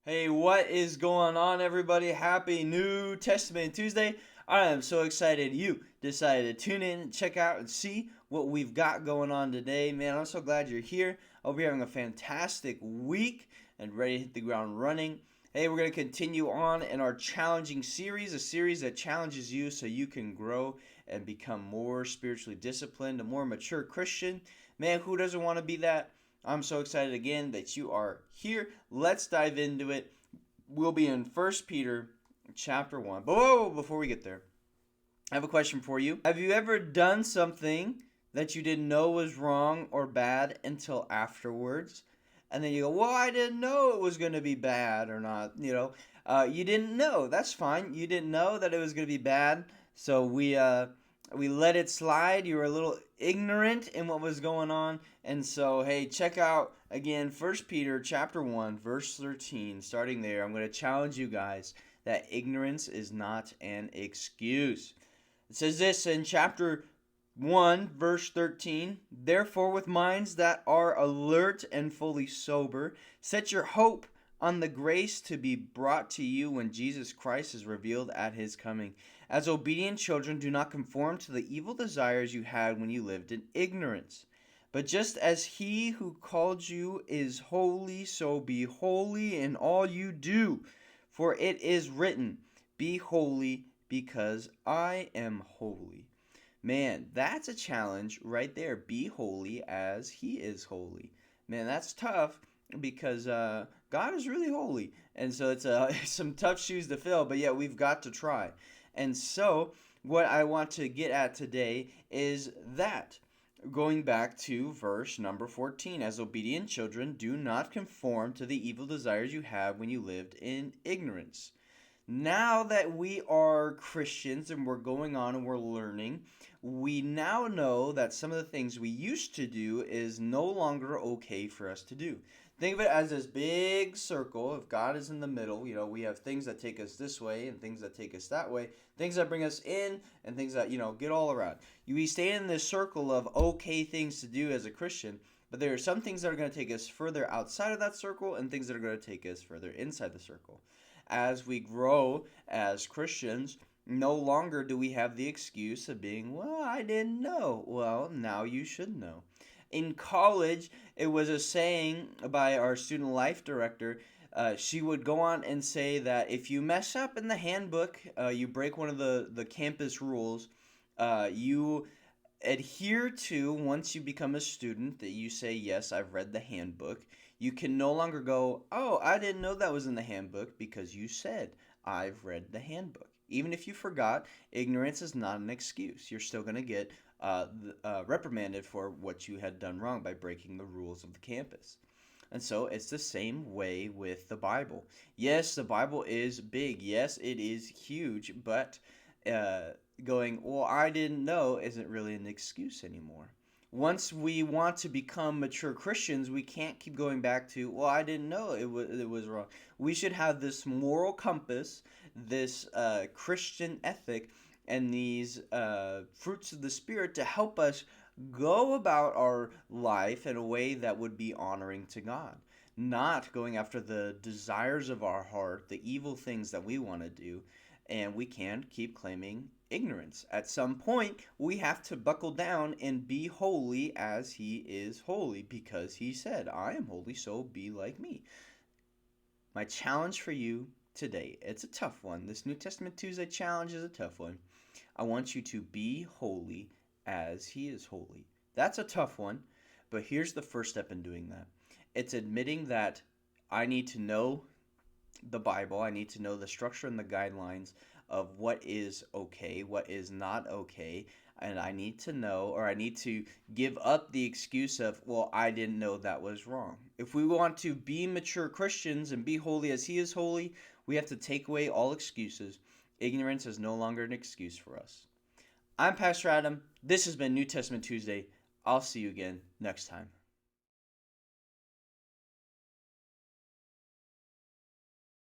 Hey, what is going on, everybody? Happy New Testament Tuesday. I am so excited you decided to tune in, check out, and see what we've got going on today. Man, I'm so glad you're here. I hope you're having a fantastic week and ready to hit the ground running. Hey, we're going to continue on in our challenging series, a series that challenges you so you can grow and become more spiritually disciplined, a more mature Christian. Man, who doesn't want to be that? I'm so excited again that you are here. Let's dive into it. We'll be in First Peter chapter 1. But whoa, before we get there, I have a question for you. Have you ever done something that you didn't know was wrong or bad until afterwards? And then you go, well, I didn't know it was going to be bad or not. You didn't know. That's fine. You didn't know that it was going to be bad. So we let it slide. You were a little ignorant in what was going on. And so, hey, check out again First Peter chapter 1, verse 13. Starting there, I'm going to challenge you guys that ignorance is not an excuse. It says this in chapter 1, verse 13. Therefore, with minds that are alert and fully sober, set your hope on the grace to be brought to you when Jesus Christ is revealed at his coming. As obedient children, do not conform to the evil desires you had when you lived in ignorance. But just as he who called you is holy, so be holy in all you do. For it is written, be holy because I am holy. Man, that's a challenge right there. Be holy as he is holy. Man, that's tough because God is really holy. And so it's some tough shoes to fill, but yet we've got to try. And so what I want to get at today is that. Going back to verse number 14, as obedient children, do not conform to the evil desires you had when you lived in ignorance. Now that we are Christians and we're going on and we're learning, we now know that some of the things we used to do is no longer okay for us to do. Think of it as this big circle. If God is in the middle, we have things that take us this way and things that take us that way, things that bring us in and things that, get all around. We stay in this circle of okay things to do as a Christian, but there are some things that are going to take us further outside of that circle and things that are going to take us further inside the circle. As we grow as Christians, no longer do we have the excuse of being, well, I didn't know. Well, now you should know. In college, it was a saying by our student life director. She would go on and say that if you mess up in the handbook, you break one of the campus rules, you adhere to, once you become a student, that you say, yes, I've read the handbook. You can no longer go, oh, I didn't know that was in the handbook, because you said, I've read the handbook. Even if you forgot, ignorance is not an excuse. You're still going to get reprimanded for what you had done wrong by breaking the rules of the campus. And so it's the same way with the Bible. Yes, the Bible is big. Yes, it is huge, but going, well, I didn't know isn't really an excuse anymore. Once we want to become mature Christians, we can't keep going back to, well, I didn't know it was wrong. We should have this moral compass, this Christian ethic, and these fruits of the Spirit to help us go about our life in a way that would be honoring to God. Not going after the desires of our heart, the evil things that we want to do, and we can't keep claiming ignorance. At some point, we have to buckle down and be holy as he is holy, because he said, I am holy, so be like me. My challenge for you today, it's a tough one. This New Testament Tuesday challenge is a tough one. I want you to be holy as he is holy. That's a tough one, but here's the first step in doing that. It's admitting that I need to know the Bible. I need to know the structure and the guidelines of what is okay, what is not okay, and I need to know, or I need to give up the excuse of, well, I didn't know that was wrong. If we want to be mature Christians and be holy as he is holy, we have to take away all excuses. Ignorance is no longer an excuse for us. I'm Pastor Adam. This has been New Testament Tuesday. I'll see you again next time.